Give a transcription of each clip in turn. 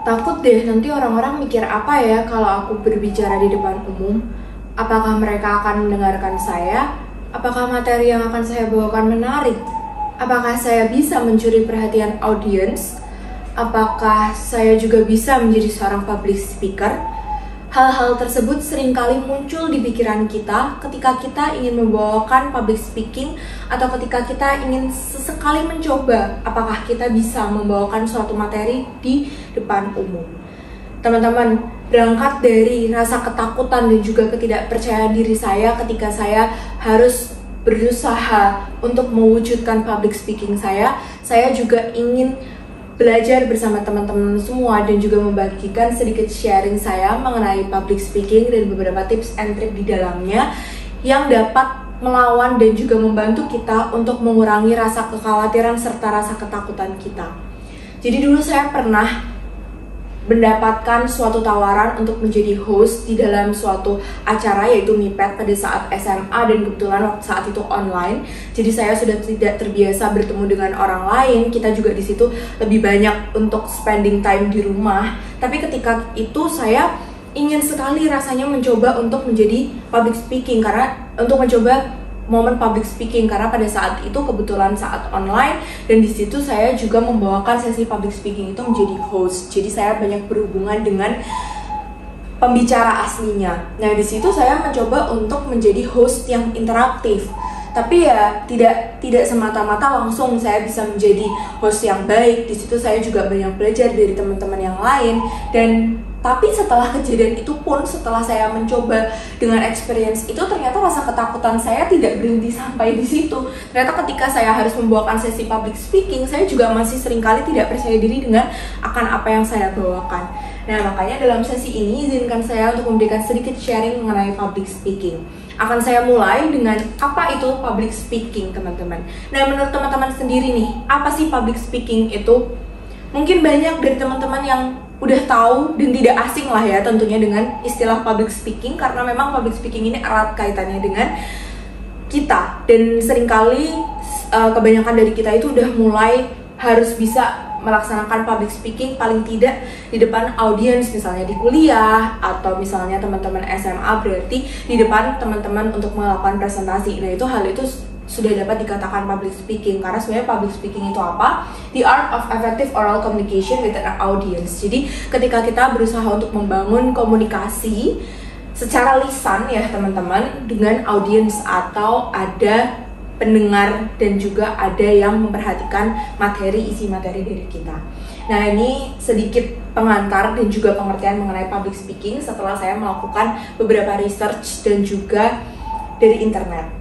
Takut deh nanti orang-orang mikir apa ya kalau aku berbicara di depan umum. Apakah mereka akan mendengarkan saya? Apakah materi yang akan saya bawakan menarik? Apakah saya bisa mencuri perhatian audiens? Apakah saya juga bisa menjadi seorang public speaker? Hal-hal tersebut seringkali muncul di pikiran kita ketika kita ingin membawakan public speaking atau ketika kita ingin sesekali mencoba apakah kita bisa membawakan suatu materi di depan umum. Teman-teman, berangkat dari rasa ketakutan dan juga ketidakpercayaan diri saya ketika saya harus berusaha untuk mewujudkan public speaking saya juga ingin belajar bersama teman-teman semua dan juga membagikan sedikit sharing saya mengenai public speaking dan beberapa tips and trik di dalamnya yang dapat melawan dan juga membantu kita untuk mengurangi rasa kekhawatiran serta rasa ketakutan kita. Jadi dulu saya pernah mendapatkan suatu tawaran untuk menjadi host di dalam suatu acara yaitu MIPET pada saat SMA dan kebetulan waktu saat itu online. Jadi saya sudah tidak terbiasa bertemu dengan orang lain. Kita juga di situ lebih banyak untuk spending time di rumah. Tapi ketika itu saya ingin sekali rasanya mencoba untuk menjadi public speaking untuk mencoba momen public speaking karena pada saat itu kebetulan saat online dan di situ saya juga membawakan sesi public speaking itu menjadi host. Jadi saya banyak berhubungan dengan pembicara aslinya. Nah, di situ saya mencoba untuk menjadi host yang interaktif. Tapi ya tidak semata-mata langsung saya bisa menjadi host yang baik. Di situ saya juga banyak belajar dari teman-teman yang lain tapi setelah kejadian itu pun, setelah saya mencoba dengan experience itu, ternyata rasa ketakutan saya tidak berhenti sampai di situ. Ternyata ketika saya harus membawakan sesi public speaking, saya juga masih seringkali tidak percaya diri dengan akan apa yang saya bawakan. Nah, makanya dalam sesi ini izinkan saya untuk memberikan sedikit sharing mengenai public speaking. Akan saya mulai dengan apa itu public speaking, teman-teman. Nah, menurut teman-teman sendiri nih, apa sih public speaking itu? Mungkin banyak dari teman-teman yang udah tahu dan tidak asing lah ya tentunya dengan istilah public speaking karena memang public speaking ini erat kaitannya dengan kita dan seringkali kebanyakan dari kita itu udah mulai harus bisa melaksanakan public speaking paling tidak di depan audiens, misalnya di kuliah atau misalnya teman-teman SMA berarti di depan teman-teman untuk melakukan presentasi. Nah, hal itu sudah dapat dikatakan public speaking karena sebenarnya public speaking itu apa? The art of effective oral communication with an audience. Jadi ketika kita berusaha untuk membangun komunikasi secara lisan ya teman-teman dengan audiens atau ada pendengar dan juga ada yang memperhatikan isi materi dari kita. Nah, ini sedikit pengantar dan juga pengertian mengenai public speaking setelah saya melakukan beberapa research dan juga dari internet.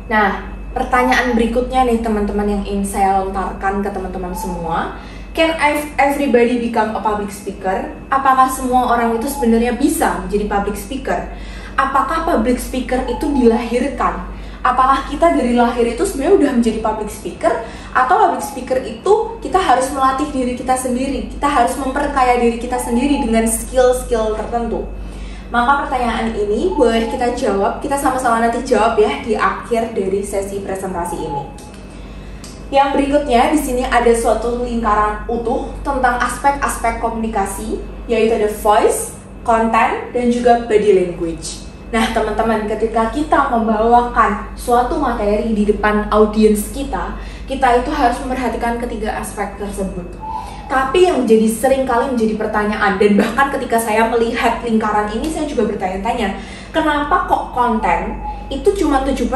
Nah, pertanyaan berikutnya nih teman-teman yang ingin saya lontarkan ke teman-teman semua. Can everybody become a public speaker? Apakah semua orang itu sebenarnya bisa menjadi public speaker? Apakah public speaker itu dilahirkan? Apakah kita dari lahir itu sebenarnya udah menjadi public speaker? Atau public speaker itu kita harus melatih diri kita sendiri? Kita harus memperkaya diri kita sendiri dengan skill-skill tertentu? Maka pertanyaan ini boleh kita jawab, kita sama-sama nanti jawab ya di akhir dari sesi presentasi ini. Yang berikutnya di sini ada suatu lingkaran utuh tentang aspek-aspek komunikasi, yaitu ada voice, content, dan juga body language. Nah, teman-teman, ketika kita membawakan suatu materi di depan audiens kita itu harus memperhatikan ketiga aspek tersebut. Tapi yang seringkali menjadi pertanyaan, dan bahkan ketika saya melihat lingkaran ini saya juga bertanya-tanya, kenapa kok konten itu cuma 7%?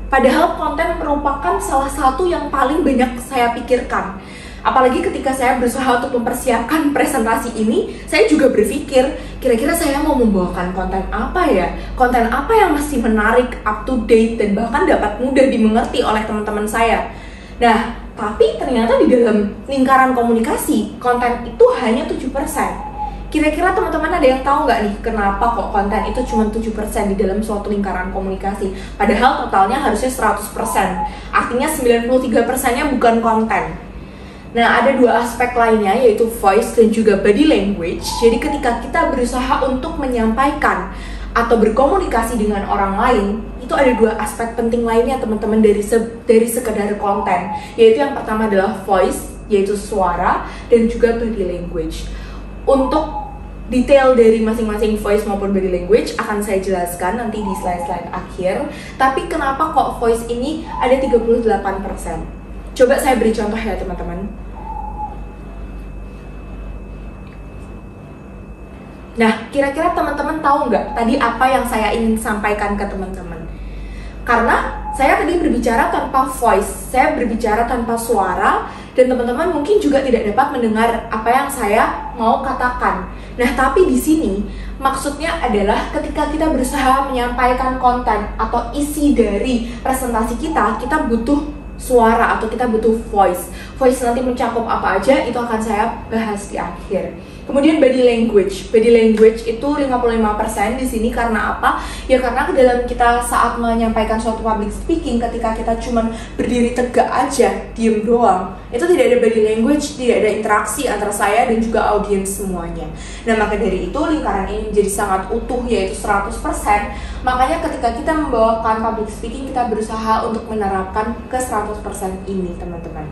Padahal konten merupakan salah satu yang paling banyak saya pikirkan. Apalagi ketika saya berusaha untuk mempersiapkan presentasi ini, saya juga berpikir, kira-kira saya mau membawakan konten apa ya? Konten apa yang masih menarik, up to date, dan bahkan dapat mudah dimengerti oleh teman-teman saya. Nah, tapi ternyata di dalam lingkaran komunikasi, konten itu hanya 7%. Kira-kira teman-teman ada yang tahu nggak nih kenapa kok konten itu cuma 7% di dalam suatu lingkaran komunikasi? Padahal totalnya harusnya 100%. Artinya 93%-nya bukan konten. Nah, ada dua aspek lainnya yaitu voice dan juga body language. Jadi ketika kita berusaha untuk menyampaikan atau berkomunikasi dengan orang lain, itu ada dua aspek penting lainnya teman-teman dari sekedar konten, yaitu yang pertama adalah voice, yaitu suara, dan juga body language. Untuk detail dari masing-masing voice maupun body language akan saya jelaskan nanti di slide-slide akhir. Tapi kenapa kok voice ini ada 38%? Coba saya beri contoh ya teman-teman. Nah, kira-kira teman-teman tahu nggak tadi apa yang saya ingin sampaikan ke teman-teman? Karena saya tadi berbicara tanpa voice, saya berbicara tanpa suara, dan teman-teman mungkin juga tidak dapat mendengar apa yang saya mau katakan. Nah, tapi di sini maksudnya adalah ketika kita berusaha menyampaikan konten atau isi dari presentasi kita, kita butuh suara atau kita butuh voice. Voice nanti mencakup apa aja, itu akan saya bahas di akhir. Kemudian body language. Body language itu 55% di sini karena apa? Ya karena dalam kita saat menyampaikan suatu public speaking, ketika kita cuman berdiri tegak aja, diem doang, itu tidak ada body language, tidak ada interaksi antara saya dan juga audiens semuanya. Nah, maka dari itu lingkaran ini menjadi sangat utuh, yaitu 100%. Makanya ketika kita membawakan public speaking, kita berusaha untuk menerapkan ke 100% ini, teman-teman.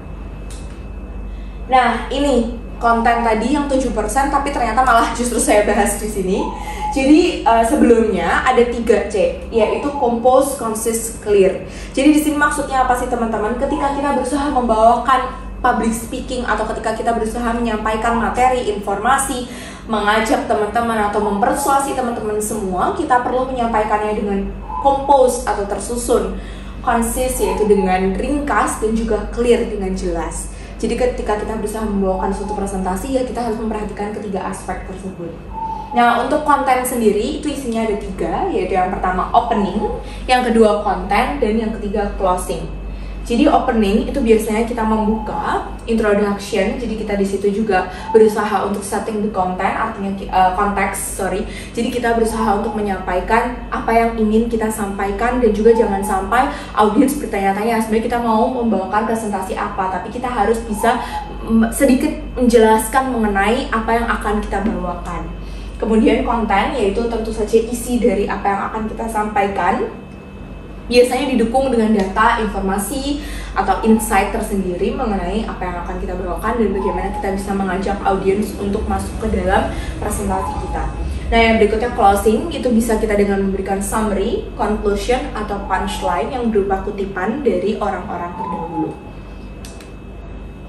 Nah, ini konten tadi yang 7%, tapi ternyata malah justru saya bahas di sini. Jadi sebelumnya ada 3C, yaitu compose, concise, clear. Jadi di sini maksudnya apa sih teman-teman? Ketika kita berusaha membawakan public speaking atau ketika kita berusaha menyampaikan materi, informasi, mengajak teman-teman atau mempersuasi teman-teman semua, kita perlu menyampaikannya dengan compose atau tersusun, concise yaitu dengan ringkas, dan juga clear dengan jelas. Jadi ketika kita berusaha membawakan suatu presentasi, ya kita harus memperhatikan ketiga aspek tersebut. Nah, untuk konten sendiri itu isinya ada 3, yaitu yang pertama opening, yang kedua konten, dan yang ketiga closing. Jadi opening itu biasanya kita membuka introduction, jadi kita di situ juga berusaha untuk setting the content, artinya konteks, Jadi kita berusaha untuk menyampaikan apa yang ingin kita sampaikan, dan juga jangan sampai audiens bertanya-tanya sebenarnya kita mau membawakan presentasi apa, tapi kita harus bisa sedikit menjelaskan mengenai apa yang akan kita bawakan. Kemudian konten, yaitu tentu saja isi dari apa yang akan kita sampaikan. Biasanya didukung dengan data, informasi, atau insight tersendiri mengenai apa yang akan kita bawakan dan bagaimana kita bisa mengajak audiens untuk masuk ke dalam presentasi kita. Nah, yang berikutnya closing, itu bisa kita dengan memberikan summary, conclusion, atau punchline yang berupa kutipan dari orang-orang terdahulu.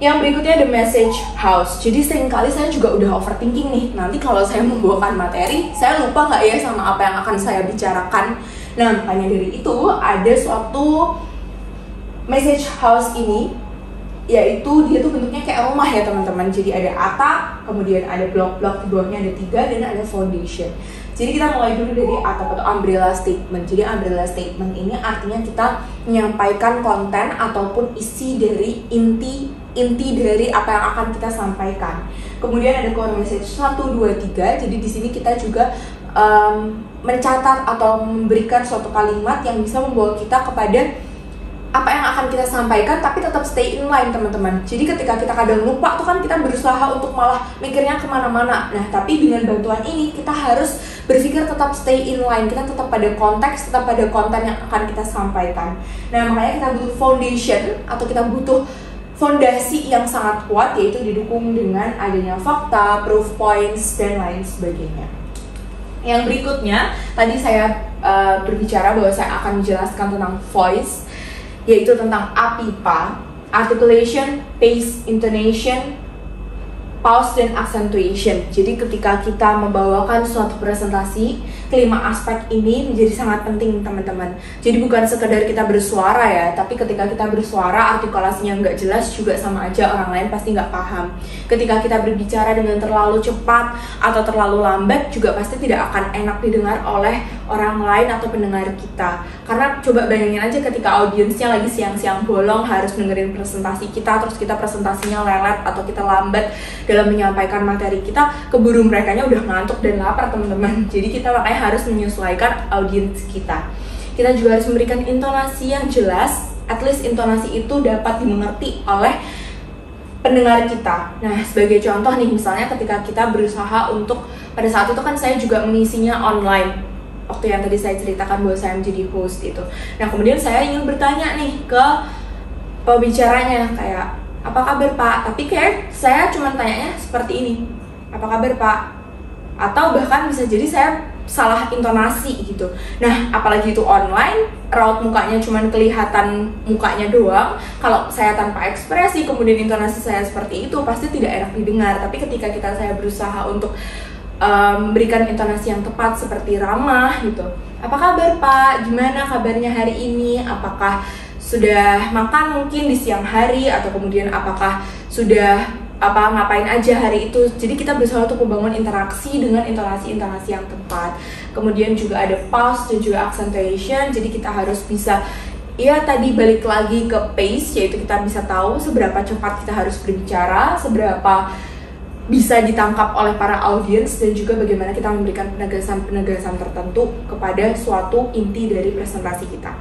Yang berikutnya the message house. Jadi seringkali saya juga udah overthinking nih, nanti kalau saya membawakan materi, saya lupa nggak ya sama apa yang akan saya bicarakan. Nah, makanya dari itu ada suatu message house ini, yaitu dia tuh bentuknya kayak rumah ya teman-teman. Jadi ada atap, kemudian ada blok-blok, di bawahnya ada 3, dan ada foundation. Jadi kita mulai dulu dari atap atau umbrella statement. Jadi umbrella statement ini artinya kita menyampaikan konten ataupun isi dari inti dari apa yang akan kita sampaikan. Kemudian ada core message 1, 2, 3. Jadi di sini kita juga mencatat atau memberikan suatu kalimat yang bisa membawa kita kepada apa yang akan kita sampaikan, tapi tetap stay in line teman-teman. Jadi ketika kita kadang lupa tuh kan kita berusaha untuk malah mikirnya kemana-mana. Nah, tapi dengan bantuan ini kita harus berpikir tetap stay in line, kita tetap pada konteks, tetap pada konten yang akan kita sampaikan. Nah, makanya kita butuh foundation atau kita butuh fondasi yang sangat kuat, yaitu didukung dengan adanya fakta, proof points, dan lain sebagainya. Yang berikutnya, tadi saya berbicara bahwa saya akan menjelaskan tentang voice, yaitu tentang APIPA, articulation, pace, intonation, pause, dan accentuation. Jadi ketika kita membawakan suatu presentasi, kelima aspek ini menjadi sangat penting teman-teman. Jadi bukan sekedar kita bersuara ya, tapi ketika kita bersuara artikulasinya nggak jelas juga sama aja orang lain pasti nggak paham. Ketika kita berbicara dengan terlalu cepat atau terlalu lambat juga pasti tidak akan enak didengar oleh orang lain atau pendengar kita. Karena coba bayangin aja ketika audiensnya lagi siang-siang bolong harus dengerin presentasi kita, terus kita presentasinya lelet atau kita lambat dalam menyampaikan materi kita, keburu merekanya udah ngantuk dan lapar teman-teman. Jadi kita makanya harus menyesuaikan audiens kita. Kita juga harus memberikan intonasi yang jelas, at least intonasi itu dapat dimengerti oleh pendengar kita. Nah, sebagai contoh nih, misalnya ketika kita berusaha untuk, pada saat itu kan saya juga mengisinya online, waktu yang tadi saya ceritakan bahwa saya menjadi host itu. Nah, kemudian saya ingin bertanya nih ke pembicaranya, kayak, apa kabar Pak? Tapi kayak saya cuma tanyanya seperti ini. apa kabar Pak? Atau bahkan bisa jadi saya salah intonasi gitu. Nah, apalagi itu online, raut mukanya cuman kelihatan mukanya doang. Kalau saya tanpa ekspresi, kemudian intonasi saya seperti itu, pasti tidak enak didengar. Tapi ketika saya berusaha untuk memberikan intonasi yang tepat seperti ramah gitu. Apa kabar Pak? Gimana kabarnya hari ini? Apakah sudah makan mungkin di siang hari? Atau kemudian apakah sudah ngapain aja hari itu. Jadi kita berusaha untuk membangun interaksi dengan intonasi-intonasi yang tepat. Kemudian juga ada pause dan juga accentuation. Jadi kita harus bisa tadi balik lagi ke pace, yaitu kita bisa tahu seberapa cepat kita harus berbicara, seberapa bisa ditangkap oleh para audiens, dan juga bagaimana kita memberikan penegasan-penegasan tertentu kepada suatu inti dari presentasi kita.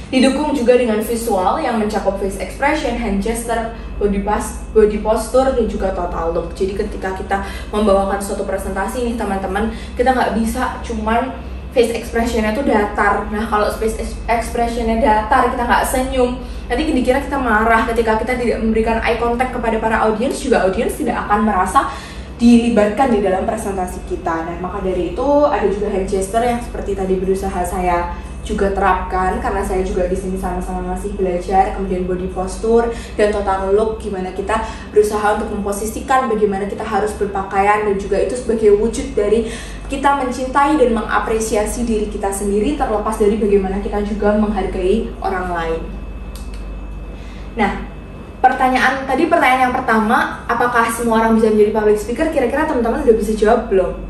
Didukung juga dengan visual yang mencakup face expression, hand gesture, body posture, dan juga total look. Jadi ketika kita membawakan suatu presentasi nih teman-teman, kita nggak bisa cuman face expressionnya tuh datar. Nah kalau face expressionnya datar, kita nggak senyum, nanti dikira kita marah. Ketika kita tidak memberikan eye contact kepada para audiens, juga audiens tidak akan merasa dilibatkan di dalam presentasi kita. Nah maka dari itu ada juga hand gesture yang seperti tadi berusaha saya juga terapkan, karena saya juga di sini sama-sama masih belajar. Kemudian body posture dan total look, gimana kita berusaha untuk memposisikan bagaimana kita harus berpakaian, dan juga itu sebagai wujud dari kita mencintai dan mengapresiasi diri kita sendiri, terlepas dari bagaimana kita juga menghargai orang lain. Nah, pertanyaan yang pertama, apakah semua orang bisa menjadi public speaker? Kira-kira teman-teman udah bisa jawab belum?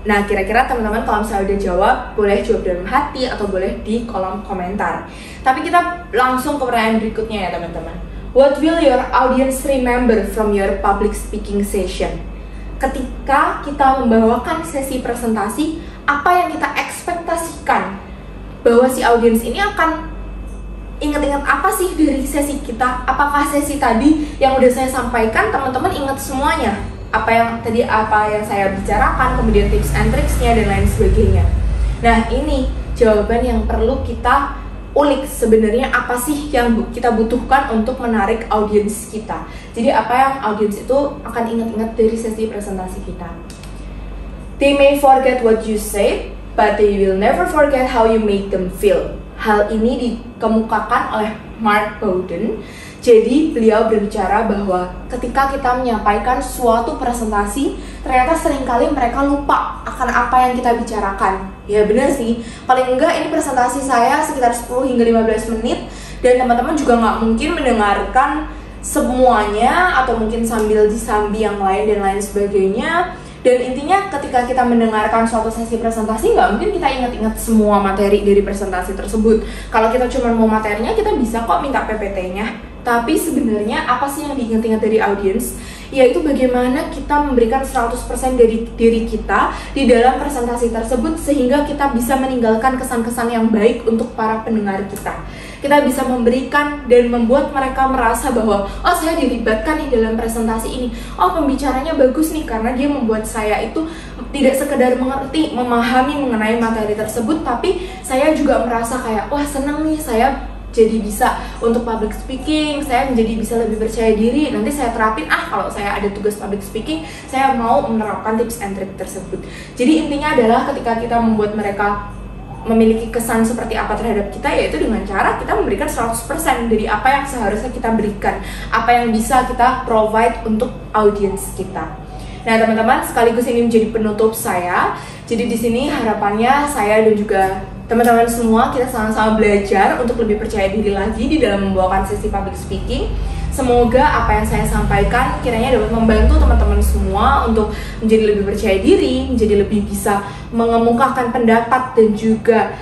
Nah, kira-kira teman-teman kalau misalnya udah jawab, boleh jawab dalam hati atau boleh di kolom komentar. Tapi kita langsung ke pertanyaan berikutnya ya teman-teman. What will your audience remember from your public speaking session? Ketika kita membawakan sesi presentasi, apa yang kita ekspektasikan bahwa si audiens ini akan ingat-ingat apa sih dari sesi kita? Apakah sesi tadi yang udah saya sampaikan teman-teman ingat semuanya? Apa yang saya bicarakan, kemudian tips and tricksnya dan lain sebagainya. Nah ini jawaban yang perlu kita ulik, sebenarnya apa sih yang kita butuhkan untuk menarik audiens kita. Jadi apa yang audiens itu akan ingat-ingat dari sesi presentasi kita. They may forget what you said, but they will never forget how you make them feel. Hal ini dikemukakan oleh Mark Bowden. Jadi beliau berbicara bahwa ketika kita menyampaikan suatu presentasi, ternyata seringkali mereka lupa akan apa yang kita bicarakan. Ya benar sih, paling enggak ini presentasi saya sekitar 10 hingga 15 menit, dan teman-teman juga nggak mungkin mendengarkan semuanya, atau mungkin sambil disambi yang lain dan lain sebagainya. Dan intinya ketika kita mendengarkan suatu sesi presentasi, nggak mungkin kita ingat-ingat semua materi dari presentasi tersebut. Kalau kita cuma mau materinya, kita bisa kok minta PPT-nya. Tapi sebenarnya apa sih yang diingat-ingat dari audiens? Yaitu bagaimana kita memberikan 100% dari diri kita di dalam presentasi tersebut, sehingga kita bisa meninggalkan kesan-kesan yang baik untuk para pendengar kita. Kita bisa memberikan dan membuat mereka merasa bahwa oh saya dilibatkan nih dalam presentasi ini, oh pembicaranya bagus nih, karena dia membuat saya itu tidak sekedar mengerti, memahami mengenai materi tersebut, tapi saya juga merasa kayak wah seneng nih, saya jadi bisa untuk public speaking, saya menjadi bisa lebih percaya diri. Nanti saya terapin, kalau saya ada tugas public speaking, saya mau menerapkan tips and trick tersebut. Jadi intinya adalah ketika kita membuat mereka memiliki kesan seperti apa terhadap kita, yaitu dengan cara kita memberikan 100% dari apa yang seharusnya kita berikan, apa yang bisa kita provide untuk audiens kita. Nah teman-teman, sekaligus ini menjadi penutup saya. Jadi di sini harapannya saya dan juga teman-teman semua, kita sama-sama belajar untuk lebih percaya diri lagi di dalam membawakan sesi public speaking. Semoga apa yang saya sampaikan kiranya dapat membantu teman-teman semua untuk menjadi lebih percaya diri, menjadi lebih bisa mengemukakan pendapat, dan juga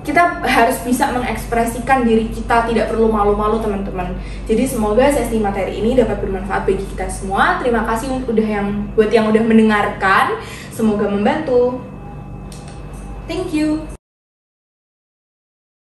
kita harus bisa mengekspresikan diri kita, tidak perlu malu-malu teman-teman. Jadi semoga sesi materi ini dapat bermanfaat bagi kita semua. Terima kasih buat yang udah mendengarkan, semoga membantu. Thank you.